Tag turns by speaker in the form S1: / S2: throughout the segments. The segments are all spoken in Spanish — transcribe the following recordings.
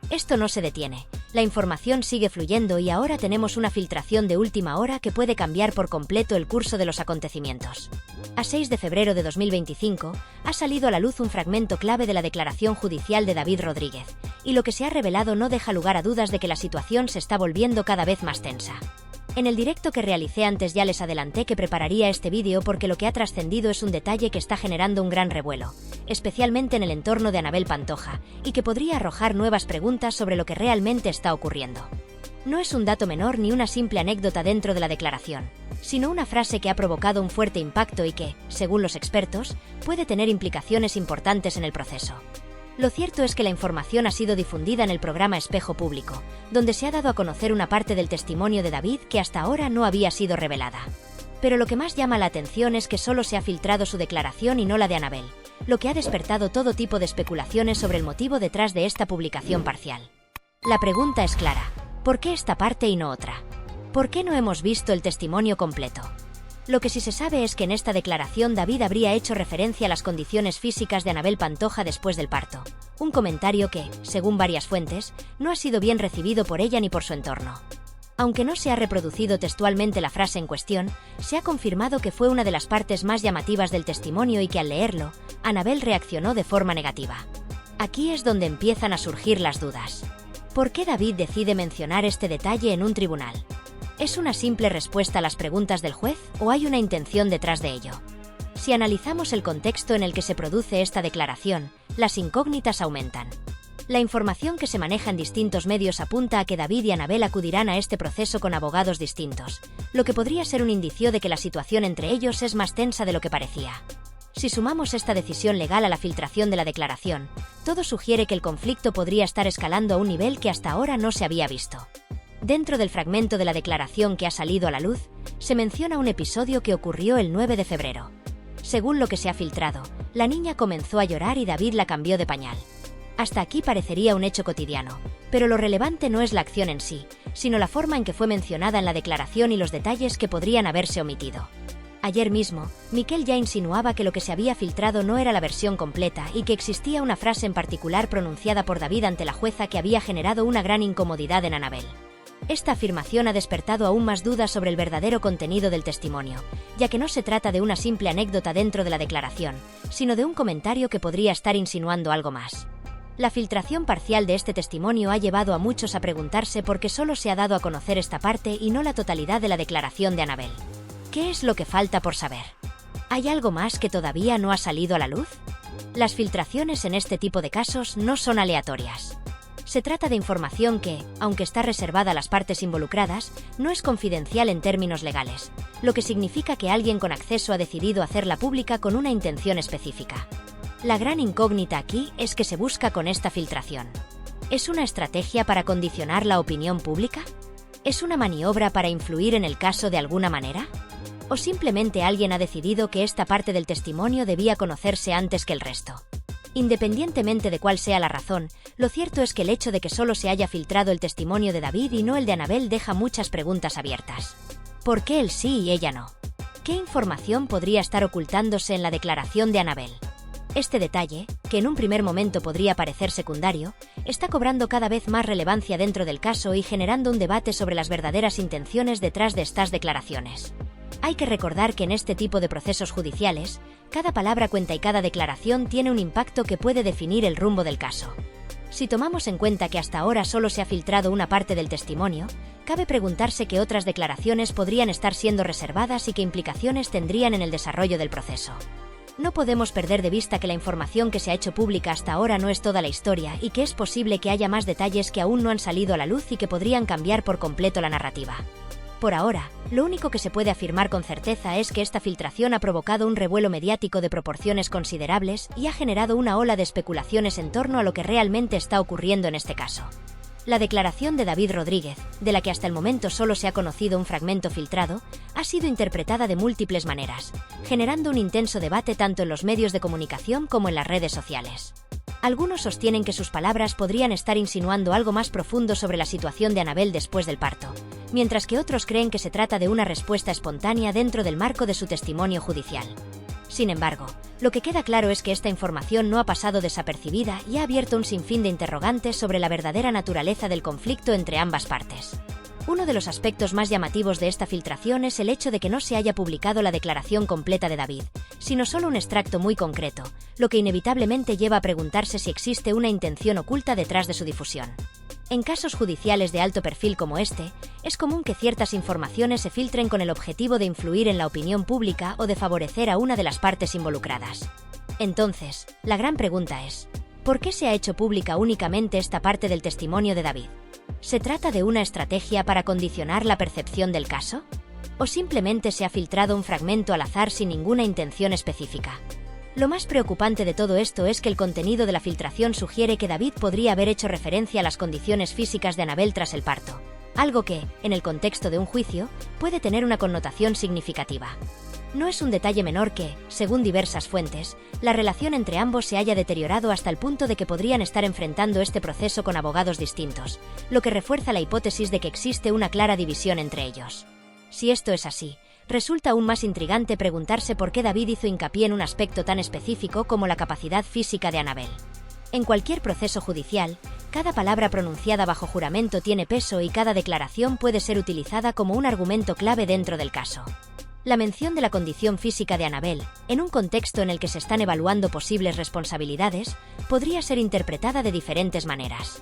S1: Esto no se detiene. La información sigue fluyendo y ahora tenemos una filtración de última hora que puede cambiar por completo el curso de los acontecimientos. A 6 de febrero de 2025, ha salido a la luz un fragmento clave de la declaración judicial de David Rodríguez, y lo que se ha revelado no deja lugar a dudas de que la situación se está volviendo cada vez más tensa. En el directo que realicé antes ya les adelanté que prepararía este vídeo porque lo que ha trascendido es un detalle que está generando un gran revuelo, especialmente en el entorno de Anabel Pantoja, y que podría arrojar nuevas preguntas sobre lo que realmente está ocurriendo. No es un dato menor ni una simple anécdota dentro de la declaración, sino una frase que ha provocado un fuerte impacto y que, según los expertos, puede tener implicaciones importantes en el proceso. Lo cierto es que la información ha sido difundida en el programa Espejo Público, donde se ha dado a conocer una parte del testimonio de David que hasta ahora no había sido revelada. Pero lo que más llama la atención es que solo se ha filtrado su declaración y no la de Anabel, lo que ha despertado todo tipo de especulaciones sobre el motivo detrás de esta publicación parcial. La pregunta es clara: ¿por qué esta parte y no otra? ¿Por qué no hemos visto el testimonio completo? Lo que sí se sabe es que en esta declaración David habría hecho referencia a las condiciones físicas de Anabel Pantoja después del parto, un comentario que, según varias fuentes, no ha sido bien recibido por ella ni por su entorno. Aunque no se ha reproducido textualmente la frase en cuestión, se ha confirmado que fue una de las partes más llamativas del testimonio y que al leerlo, Anabel reaccionó de forma negativa. Aquí es donde empiezan a surgir las dudas. ¿Por qué David decide mencionar este detalle en un tribunal? ¿Es una simple respuesta a las preguntas del juez o hay una intención detrás de ello? Si analizamos el contexto en el que se produce esta declaración, las incógnitas aumentan. La información que se maneja en distintos medios apunta a que David y Anabel acudirán a este proceso con abogados distintos, lo que podría ser un indicio de que la situación entre ellos es más tensa de lo que parecía. Si sumamos esta decisión legal a la filtración de la declaración, todo sugiere que el conflicto podría estar escalando a un nivel que hasta ahora no se había visto. Dentro del fragmento de la declaración que ha salido a la luz, se menciona un episodio que ocurrió el 9 de febrero. Según lo que se ha filtrado, la niña comenzó a llorar y David la cambió de pañal. Hasta aquí parecería un hecho cotidiano, pero lo relevante no es la acción en sí, sino la forma en que fue mencionada en la declaración y los detalles que podrían haberse omitido. Ayer mismo, Miquel ya insinuaba que lo que se había filtrado no era la versión completa y que existía una frase en particular pronunciada por David ante la jueza que había generado una gran incomodidad en Anabel. Esta afirmación ha despertado aún más dudas sobre el verdadero contenido del testimonio, ya que no se trata de una simple anécdota dentro de la declaración, sino de un comentario que podría estar insinuando algo más. La filtración parcial de este testimonio ha llevado a muchos a preguntarse por qué solo se ha dado a conocer esta parte y no la totalidad de la declaración de Anabel. ¿Qué es lo que falta por saber? ¿Hay algo más que todavía no ha salido a la luz? Las filtraciones en este tipo de casos no son aleatorias. Se trata de información que, aunque está reservada a las partes involucradas, no es confidencial en términos legales, lo que significa que alguien con acceso ha decidido hacerla pública con una intención específica. La gran incógnita aquí es qué se busca con esta filtración. ¿Es una estrategia para condicionar la opinión pública? ¿Es una maniobra para influir en el caso de alguna manera? ¿O simplemente alguien ha decidido que esta parte del testimonio debía conocerse antes que el resto? Independientemente de cuál sea la razón, lo cierto es que el hecho de que solo se haya filtrado el testimonio de David y no el de Anabel deja muchas preguntas abiertas. ¿Por qué él sí y ella no? ¿Qué información podría estar ocultándose en la declaración de Anabel? Este detalle, que en un primer momento podría parecer secundario, está cobrando cada vez más relevancia dentro del caso y generando un debate sobre las verdaderas intenciones detrás de estas declaraciones. Hay que recordar que en este tipo de procesos judiciales, cada palabra cuenta y cada declaración tiene un impacto que puede definir el rumbo del caso. Si tomamos en cuenta que hasta ahora solo se ha filtrado una parte del testimonio, cabe preguntarse qué otras declaraciones podrían estar siendo reservadas y qué implicaciones tendrían en el desarrollo del proceso. No podemos perder de vista que la información que se ha hecho pública hasta ahora no es toda la historia y que es posible que haya más detalles que aún no han salido a la luz y que podrían cambiar por completo la narrativa. Por ahora, lo único que se puede afirmar con certeza es que esta filtración ha provocado un revuelo mediático de proporciones considerables y ha generado una ola de especulaciones en torno a lo que realmente está ocurriendo en este caso. La declaración de David Rodríguez, de la que hasta el momento solo se ha conocido un fragmento filtrado, ha sido interpretada de múltiples maneras, generando un intenso debate tanto en los medios de comunicación como en las redes sociales. Algunos sostienen que sus palabras podrían estar insinuando algo más profundo sobre la situación de Anabel después del parto, mientras que otros creen que se trata de una respuesta espontánea dentro del marco de su testimonio judicial. Sin embargo, lo que queda claro es que esta información no ha pasado desapercibida y ha abierto un sinfín de interrogantes sobre la verdadera naturaleza del conflicto entre ambas partes. Uno de los aspectos más llamativos de esta filtración es el hecho de que no se haya publicado la declaración completa de David, sino solo un extracto muy concreto, lo que inevitablemente lleva a preguntarse si existe una intención oculta detrás de su difusión. En casos judiciales de alto perfil como este, es común que ciertas informaciones se filtren con el objetivo de influir en la opinión pública o de favorecer a una de las partes involucradas. Entonces, la gran pregunta es, ¿por qué se ha hecho pública únicamente esta parte del testimonio de David? ¿Se trata de una estrategia para condicionar la percepción del caso? ¿O simplemente se ha filtrado un fragmento al azar sin ninguna intención específica? Lo más preocupante de todo esto es que el contenido de la filtración sugiere que David podría haber hecho referencia a las condiciones físicas de Annabel tras el parto, algo que, en el contexto de un juicio, puede tener una connotación significativa. No es un detalle menor que, según diversas fuentes, la relación entre ambos se haya deteriorado hasta el punto de que podrían estar enfrentando este proceso con abogados distintos, lo que refuerza la hipótesis de que existe una clara división entre ellos. Si esto es así, resulta aún más intrigante preguntarse por qué David hizo hincapié en un aspecto tan específico como la capacidad física de Annabel. En cualquier proceso judicial, cada palabra pronunciada bajo juramento tiene peso y cada declaración puede ser utilizada como un argumento clave dentro del caso. La mención de la condición física de Annabel, en un contexto en el que se están evaluando posibles responsabilidades, podría ser interpretada de diferentes maneras.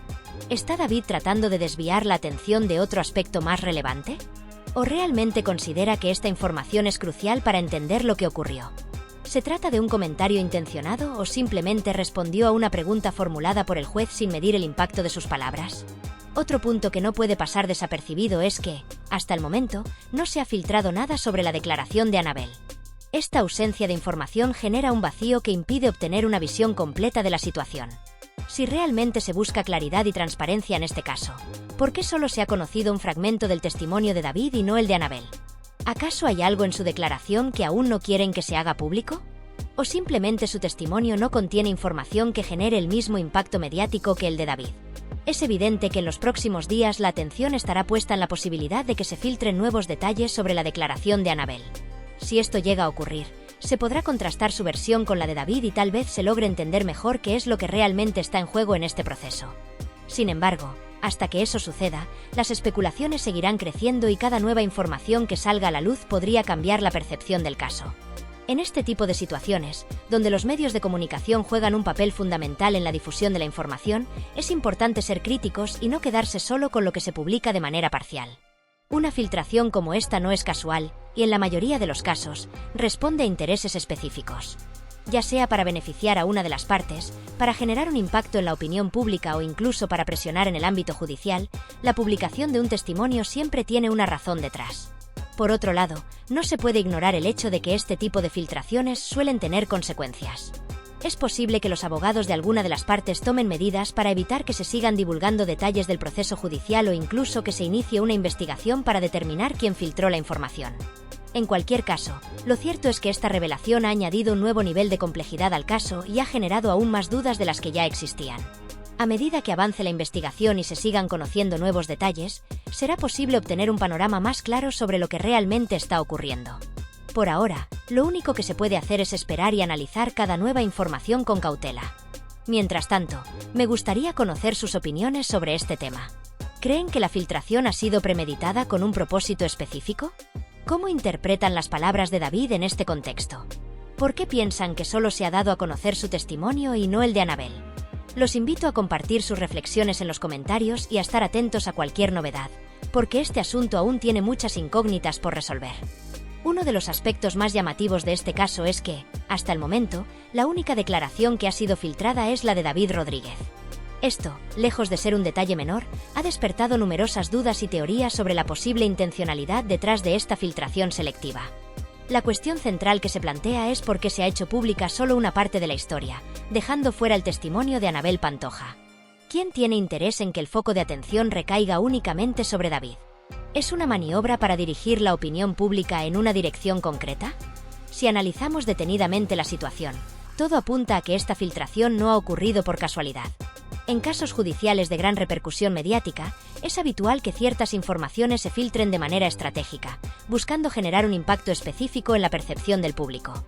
S1: ¿Está David tratando de desviar la atención de otro aspecto más relevante? ¿O realmente considera que esta información es crucial para entender lo que ocurrió? ¿Se trata de un comentario intencionado o simplemente respondió a una pregunta formulada por el juez sin medir el impacto de sus palabras? Otro punto que no puede pasar desapercibido es que, hasta el momento, no se ha filtrado nada sobre la declaración de Annabel. Esta ausencia de información genera un vacío que impide obtener una visión completa de la situación. Si realmente se busca claridad y transparencia en este caso, ¿por qué solo se ha conocido un fragmento del testimonio de David y no el de Annabel? ¿Acaso hay algo en su declaración que aún no quieren que se haga público? ¿O simplemente su testimonio no contiene información que genere el mismo impacto mediático que el de David? Es evidente que en los próximos días la atención estará puesta en la posibilidad de que se filtren nuevos detalles sobre la declaración de Annabel. Si esto llega a ocurrir, se podrá contrastar su versión con la de David y tal vez se logre entender mejor qué es lo que realmente está en juego en este proceso. Sin embargo, hasta que eso suceda, las especulaciones seguirán creciendo y cada nueva información que salga a la luz podría cambiar la percepción del caso. En este tipo de situaciones, donde los medios de comunicación juegan un papel fundamental en la difusión de la información, es importante ser críticos y no quedarse solo con lo que se publica de manera parcial. Una filtración como esta no es casual, y en la mayoría de los casos, responde a intereses específicos. Ya sea para beneficiar a una de las partes, para generar un impacto en la opinión pública o incluso para presionar en el ámbito judicial, la publicación de un testimonio siempre tiene una razón detrás. Por otro lado, no se puede ignorar el hecho de que este tipo de filtraciones suelen tener consecuencias. Es posible que los abogados de alguna de las partes tomen medidas para evitar que se sigan divulgando detalles del proceso judicial o incluso que se inicie una investigación para determinar quién filtró la información. En cualquier caso, lo cierto es que esta revelación ha añadido un nuevo nivel de complejidad al caso y ha generado aún más dudas de las que ya existían. A medida que avance la investigación y se sigan conociendo nuevos detalles, será posible obtener un panorama más claro sobre lo que realmente está ocurriendo. Por ahora, lo único que se puede hacer es esperar y analizar cada nueva información con cautela. Mientras tanto, me gustaría conocer sus opiniones sobre este tema. ¿Creen que la filtración ha sido premeditada con un propósito específico? ¿Cómo interpretan las palabras de David en este contexto? ¿Por qué piensan que solo se ha dado a conocer su testimonio y no el de Annabel? Los invito a compartir sus reflexiones en los comentarios y a estar atentos a cualquier novedad, porque este asunto aún tiene muchas incógnitas por resolver. Uno de los aspectos más llamativos de este caso es que, hasta el momento, la única declaración que ha sido filtrada es la de David Rodríguez. Esto, lejos de ser un detalle menor, ha despertado numerosas dudas y teorías sobre la posible intencionalidad detrás de esta filtración selectiva. La cuestión central que se plantea es por qué se ha hecho pública solo una parte de la historia, dejando fuera el testimonio de Annabel Pantoja. ¿Quién tiene interés en que el foco de atención recaiga únicamente sobre David? ¿Es una maniobra para dirigir la opinión pública en una dirección concreta? Si analizamos detenidamente la situación, todo apunta a que esta filtración no ha ocurrido por casualidad. En casos judiciales de gran repercusión mediática, es habitual que ciertas informaciones se filtren de manera estratégica, buscando generar un impacto específico en la percepción del público.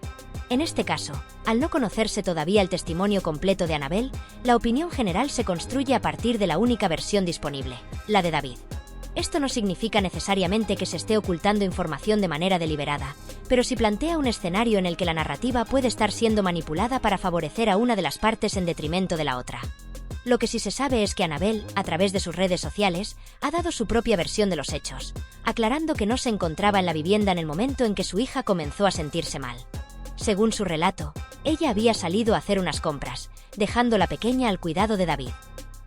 S1: En este caso, al no conocerse todavía el testimonio completo de Annabel, la opinión general se construye a partir de la única versión disponible, la de David. Esto no significa necesariamente que se esté ocultando información de manera deliberada, pero sí plantea un escenario en el que la narrativa puede estar siendo manipulada para favorecer a una de las partes en detrimento de la otra. Lo que sí se sabe es que Annabel, a través de sus redes sociales, ha dado su propia versión de los hechos, aclarando que no se encontraba en la vivienda en el momento en que su hija comenzó a sentirse mal. Según su relato, ella había salido a hacer unas compras, dejando a la pequeña al cuidado de David.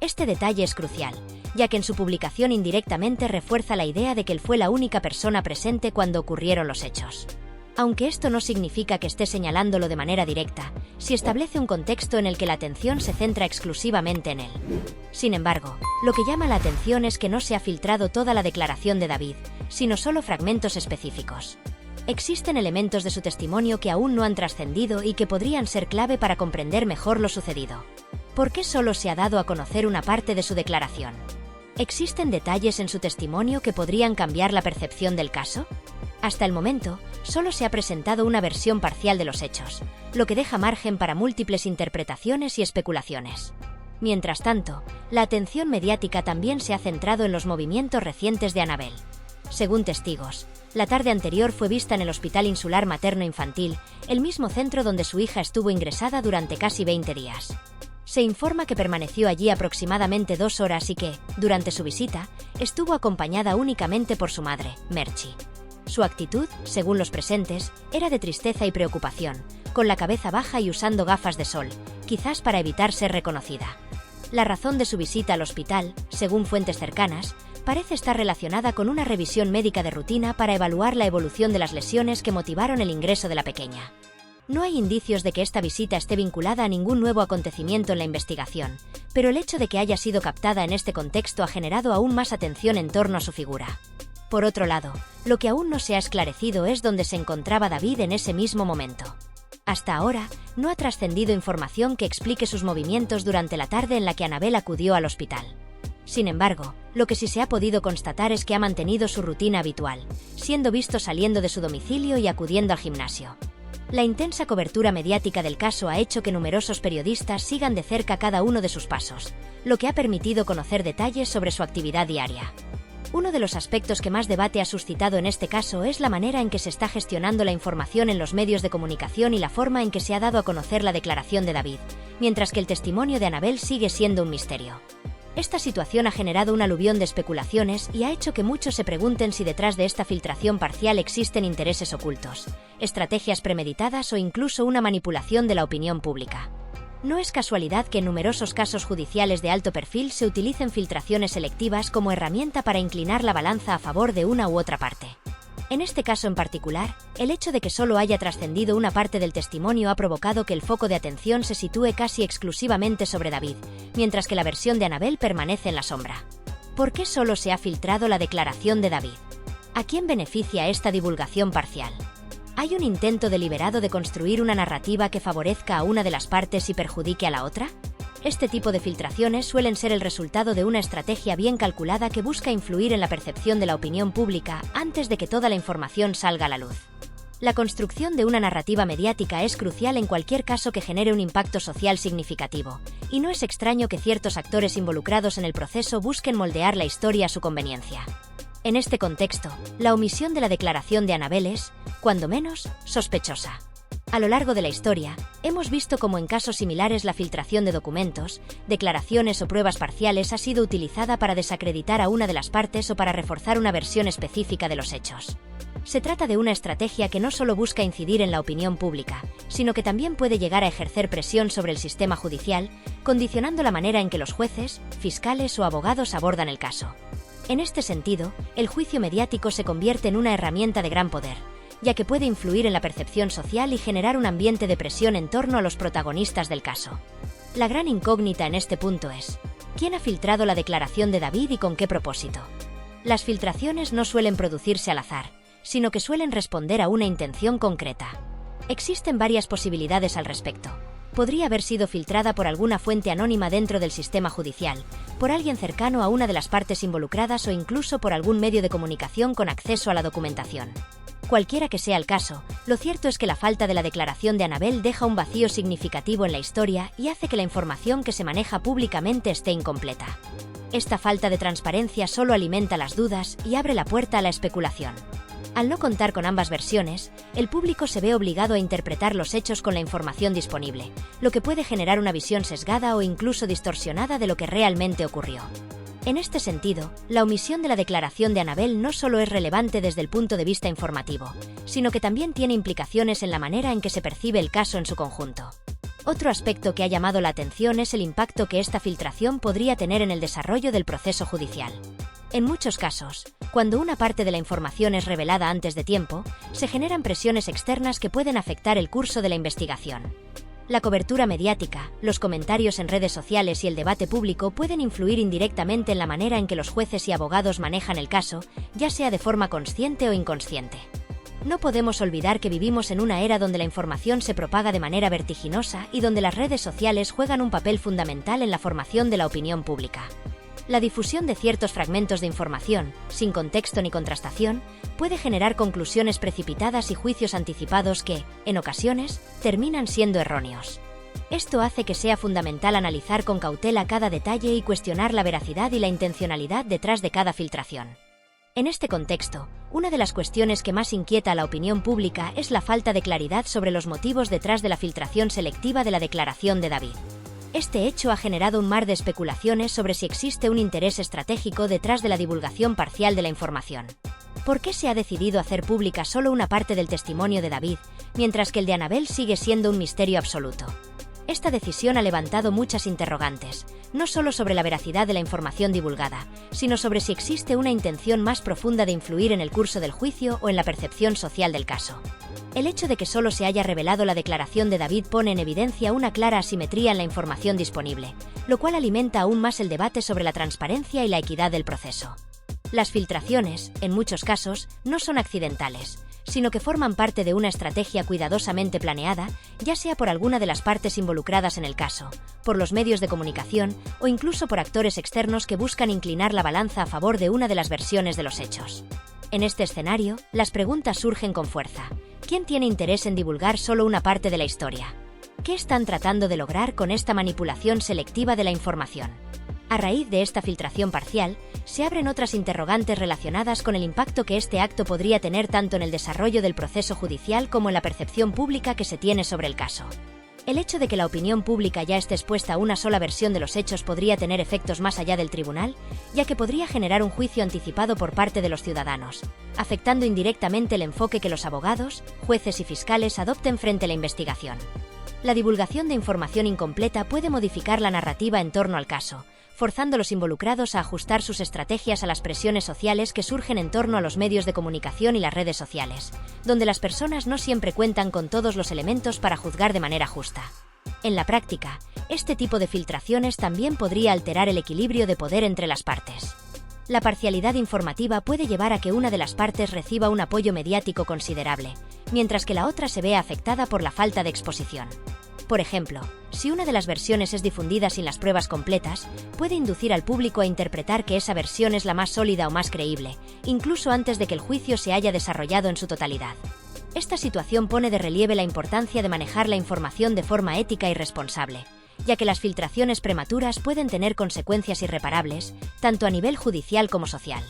S1: Este detalle es crucial, ya que en su publicación indirectamente refuerza la idea de que él fue la única persona presente cuando ocurrieron los hechos. Aunque esto no significa que esté señalándolo de manera directa, sí establece un contexto en el que la atención se centra exclusivamente en él. Sin embargo, lo que llama la atención es que no se ha filtrado toda la declaración de David, sino solo fragmentos específicos. Existen elementos de su testimonio que aún no han trascendido y que podrían ser clave para comprender mejor lo sucedido. ¿Por qué solo se ha dado a conocer una parte de su declaración? ¿Existen detalles en su testimonio que podrían cambiar la percepción del caso? Hasta el momento, solo se ha presentado una versión parcial de los hechos, lo que deja margen para múltiples interpretaciones y especulaciones. Mientras tanto, la atención mediática también se ha centrado en los movimientos recientes de Annabel. Según testigos, la tarde anterior fue vista en el Hospital Insular Materno-Infantil, el mismo centro donde su hija estuvo ingresada durante casi 20 días. Se informa que permaneció allí aproximadamente 2 horas y que, durante su visita, estuvo acompañada únicamente por su madre, Merchi. Su actitud, según los presentes, era de tristeza y preocupación, con la cabeza baja y usando gafas de sol, quizás para evitar ser reconocida. La razón de su visita al hospital, según fuentes cercanas, parece estar relacionada con una revisión médica de rutina para evaluar la evolución de las lesiones que motivaron el ingreso de la pequeña. No hay indicios de que esta visita esté vinculada a ningún nuevo acontecimiento en la investigación, pero el hecho de que haya sido captada en este contexto ha generado aún más atención en torno a su figura. Por otro lado, lo que aún no se ha esclarecido es dónde se encontraba David en ese mismo momento. Hasta ahora, no ha trascendido información que explique sus movimientos durante la tarde en la que Annabel acudió al hospital. Sin embargo, lo que sí se ha podido constatar es que ha mantenido su rutina habitual, siendo visto saliendo de su domicilio y acudiendo al gimnasio. La intensa cobertura mediática del caso ha hecho que numerosos periodistas sigan de cerca cada uno de sus pasos, lo que ha permitido conocer detalles sobre su actividad diaria. Uno de los aspectos que más debate ha suscitado en este caso es la manera en que se está gestionando la información en los medios de comunicación y la forma en que se ha dado a conocer la declaración de David, mientras que el testimonio de Annabel sigue siendo un misterio. Esta situación ha generado un aluvión de especulaciones y ha hecho que muchos se pregunten si detrás de esta filtración parcial existen intereses ocultos, estrategias premeditadas o incluso una manipulación de la opinión pública. No es casualidad que en numerosos casos judiciales de alto perfil se utilicen filtraciones selectivas como herramienta para inclinar la balanza a favor de una u otra parte. En este caso en particular, el hecho de que solo haya trascendido una parte del testimonio ha provocado que el foco de atención se sitúe casi exclusivamente sobre David, mientras que la versión de Annabel permanece en la sombra. ¿Por qué solo se ha filtrado la declaración de David? ¿A quién beneficia esta divulgación parcial? ¿Hay un intento deliberado de construir una narrativa que favorezca a una de las partes y perjudique a la otra? Este tipo de filtraciones suelen ser el resultado de una estrategia bien calculada que busca influir en la percepción de la opinión pública antes de que toda la información salga a la luz. La construcción de una narrativa mediática es crucial en cualquier caso que genere un impacto social significativo, y no es extraño que ciertos actores involucrados en el proceso busquen moldear la historia a su conveniencia. En este contexto, la omisión de la declaración de Annabel es, cuando menos, sospechosa. A lo largo de la historia, hemos visto cómo en casos similares la filtración de documentos, declaraciones o pruebas parciales ha sido utilizada para desacreditar a una de las partes o para reforzar una versión específica de los hechos. Se trata de una estrategia que no solo busca incidir en la opinión pública, sino que también puede llegar a ejercer presión sobre el sistema judicial, condicionando la manera en que los jueces, fiscales o abogados abordan el caso. En este sentido, el juicio mediático se convierte en una herramienta de gran poder, ya que puede influir en la percepción social y generar un ambiente de presión en torno a los protagonistas del caso. La gran incógnita en este punto es, ¿quién ha filtrado la declaración de David y con qué propósito? Las filtraciones no suelen producirse al azar, sino que suelen responder a una intención concreta. Existen varias posibilidades al respecto. Podría haber sido filtrada por alguna fuente anónima dentro del sistema judicial, por alguien cercano a una de las partes involucradas o incluso por algún medio de comunicación con acceso a la documentación. Cualquiera que sea el caso, lo cierto es que la falta de la declaración de Annabel deja un vacío significativo en la historia y hace que la información que se maneja públicamente esté incompleta. Esta falta de transparencia solo alimenta las dudas y abre la puerta a la especulación. Al no contar con ambas versiones, el público se ve obligado a interpretar los hechos con la información disponible, lo que puede generar una visión sesgada o incluso distorsionada de lo que realmente ocurrió. En este sentido, la omisión de la declaración de Annabel no solo es relevante desde el punto de vista informativo, sino que también tiene implicaciones en la manera en que se percibe el caso en su conjunto. Otro aspecto que ha llamado la atención es el impacto que esta filtración podría tener en el desarrollo del proceso judicial. En muchos casos, cuando una parte de la información es revelada antes de tiempo, se generan presiones externas que pueden afectar el curso de la investigación. La cobertura mediática, los comentarios en redes sociales y el debate público pueden influir indirectamente en la manera en que los jueces y abogados manejan el caso, ya sea de forma consciente o inconsciente. No podemos olvidar que vivimos en una era donde la información se propaga de manera vertiginosa y donde las redes sociales juegan un papel fundamental en la formación de la opinión pública. La difusión de ciertos fragmentos de información, sin contexto ni contrastación, puede generar conclusiones precipitadas y juicios anticipados que, en ocasiones, terminan siendo erróneos. Esto hace que sea fundamental analizar con cautela cada detalle y cuestionar la veracidad y la intencionalidad detrás de cada filtración. En este contexto, una de las cuestiones que más inquieta a la opinión pública es la falta de claridad sobre los motivos detrás de la filtración selectiva de la declaración de David. Este hecho ha generado un mar de especulaciones sobre si existe un interés estratégico detrás de la divulgación parcial de la información. ¿Por qué se ha decidido hacer pública solo una parte del testimonio de David, mientras que el de Annabel sigue siendo un misterio absoluto? Esta decisión ha levantado muchas interrogantes, no solo sobre la veracidad de la información divulgada, sino sobre si existe una intención más profunda de influir en el curso del juicio o en la percepción social del caso. El hecho de que solo se haya revelado la declaración de David pone en evidencia una clara asimetría en la información disponible, lo cual alimenta aún más el debate sobre la transparencia y la equidad del proceso. Las filtraciones, en muchos casos, no son accidentales, sino que forman parte de una estrategia cuidadosamente planeada, ya sea por alguna de las partes involucradas en el caso, por los medios de comunicación o incluso por actores externos que buscan inclinar la balanza a favor de una de las versiones de los hechos. En este escenario, las preguntas surgen con fuerza. ¿Quién tiene interés en divulgar solo una parte de la historia? ¿Qué están tratando de lograr con esta manipulación selectiva de la información? A raíz de esta filtración parcial, se abren otras interrogantes relacionadas con el impacto que este acto podría tener tanto en el desarrollo del proceso judicial como en la percepción pública que se tiene sobre el caso. El hecho de que la opinión pública ya esté expuesta a una sola versión de los hechos podría tener efectos más allá del tribunal, ya que podría generar un juicio anticipado por parte de los ciudadanos, afectando indirectamente el enfoque que los abogados, jueces y fiscales adopten frente a la investigación. La divulgación de información incompleta puede modificar la narrativa en torno al caso, forzando a los involucrados a ajustar sus estrategias a las presiones sociales que surgen en torno a los medios de comunicación y las redes sociales, donde las personas no siempre cuentan con todos los elementos para juzgar de manera justa. En la práctica, este tipo de filtraciones también podría alterar el equilibrio de poder entre las partes. La parcialidad informativa puede llevar a que una de las partes reciba un apoyo mediático considerable, mientras que la otra se vea afectada por la falta de exposición. Por ejemplo, si una de las versiones es difundida sin las pruebas completas, puede inducir al público a interpretar que esa versión es la más sólida o más creíble, incluso antes de que el juicio se haya desarrollado en su totalidad. Esta situación pone de relieve la importancia de manejar la información de forma ética y responsable, ya que las filtraciones prematuras pueden tener consecuencias irreparables, tanto a nivel judicial como social.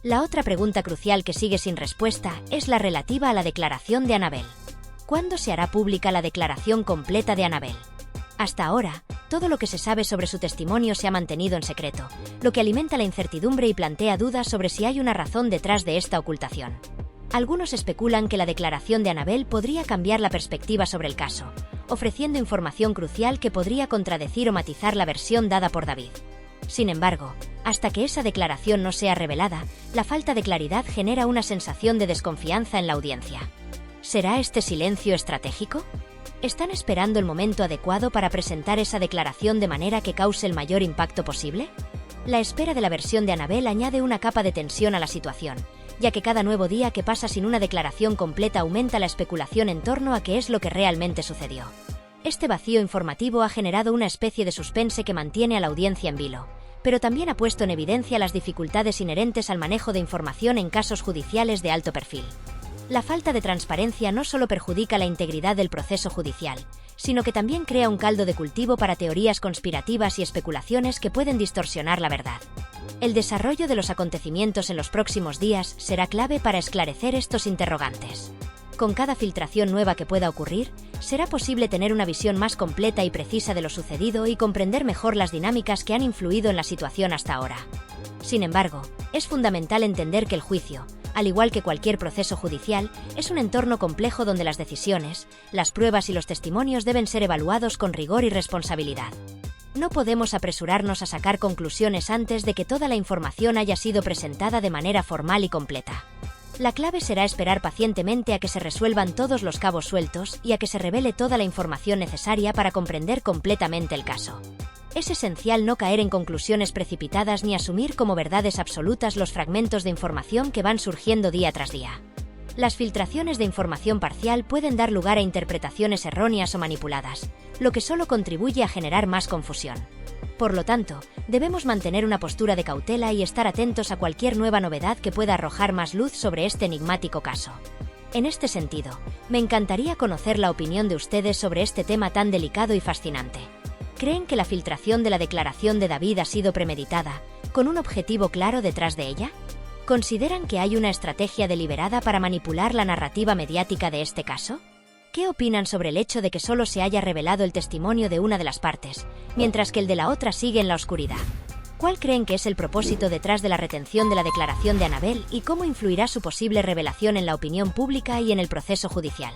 S1: La otra pregunta crucial que sigue sin respuesta es la relativa a la declaración de Annabel. ¿Cuándo se hará pública la declaración completa de Annabel? Hasta ahora, todo lo que se sabe sobre su testimonio se ha mantenido en secreto, lo que alimenta la incertidumbre y plantea dudas sobre si hay una razón detrás de esta ocultación. Algunos especulan que la declaración de Annabel podría cambiar la perspectiva sobre el caso, ofreciendo información crucial que podría contradecir o matizar la versión dada por David. Sin embargo, hasta que esa declaración no sea revelada, la falta de claridad genera una sensación de desconfianza en la audiencia. ¿Será este silencio estratégico? ¿Están esperando el momento adecuado para presentar esa declaración de manera que cause el mayor impacto posible? La espera de la versión de Annabel añade una capa de tensión a la situación, ya que cada nuevo día que pasa sin una declaración completa aumenta la especulación en torno a qué es lo que realmente sucedió. Este vacío informativo ha generado una especie de suspense que mantiene a la audiencia en vilo, pero también ha puesto en evidencia las dificultades inherentes al manejo de información en casos judiciales de alto perfil. La falta de transparencia no solo perjudica la integridad del proceso judicial, sino que también crea un caldo de cultivo para teorías conspirativas y especulaciones que pueden distorsionar la verdad. El desarrollo de los acontecimientos en los próximos días será clave para esclarecer estos interrogantes. Con cada filtración nueva que pueda ocurrir, será posible tener una visión más completa y precisa de lo sucedido y comprender mejor las dinámicas que han influido en la situación hasta ahora. Sin embargo, es fundamental entender que el juicio, al igual que cualquier proceso judicial, es un entorno complejo donde las decisiones, las pruebas y los testimonios deben ser evaluados con rigor y responsabilidad. No podemos apresurarnos a sacar conclusiones antes de que toda la información haya sido presentada de manera formal y completa. La clave será esperar pacientemente a que se resuelvan todos los cabos sueltos y a que se revele toda la información necesaria para comprender completamente el caso. Es esencial no caer en conclusiones precipitadas ni asumir como verdades absolutas los fragmentos de información que van surgiendo día tras día. Las filtraciones de información parcial pueden dar lugar a interpretaciones erróneas o manipuladas, lo que solo contribuye a generar más confusión. Por lo tanto, debemos mantener una postura de cautela y estar atentos a cualquier nueva novedad que pueda arrojar más luz sobre este enigmático caso. En este sentido, me encantaría conocer la opinión de ustedes sobre este tema tan delicado y fascinante. ¿Creen que la filtración de la declaración de David ha sido premeditada, con un objetivo claro detrás de ella? ¿Consideran que hay una estrategia deliberada para manipular la narrativa mediática de este caso? ¿Qué opinan sobre el hecho de que solo se haya revelado el testimonio de una de las partes, mientras que el de la otra sigue en la oscuridad? ¿Cuál creen que es el propósito detrás de la retención de la declaración de Annabel y cómo influirá su posible revelación en la opinión pública y en el proceso judicial?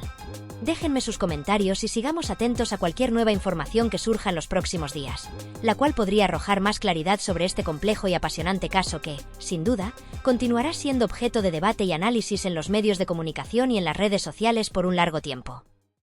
S1: Déjenme sus comentarios y sigamos atentos a cualquier nueva información que surja en los próximos días, la cual podría arrojar más claridad sobre este complejo y apasionante caso que, sin duda, continuará siendo objeto de debate y análisis en los medios de comunicación y en las redes sociales por un largo tiempo.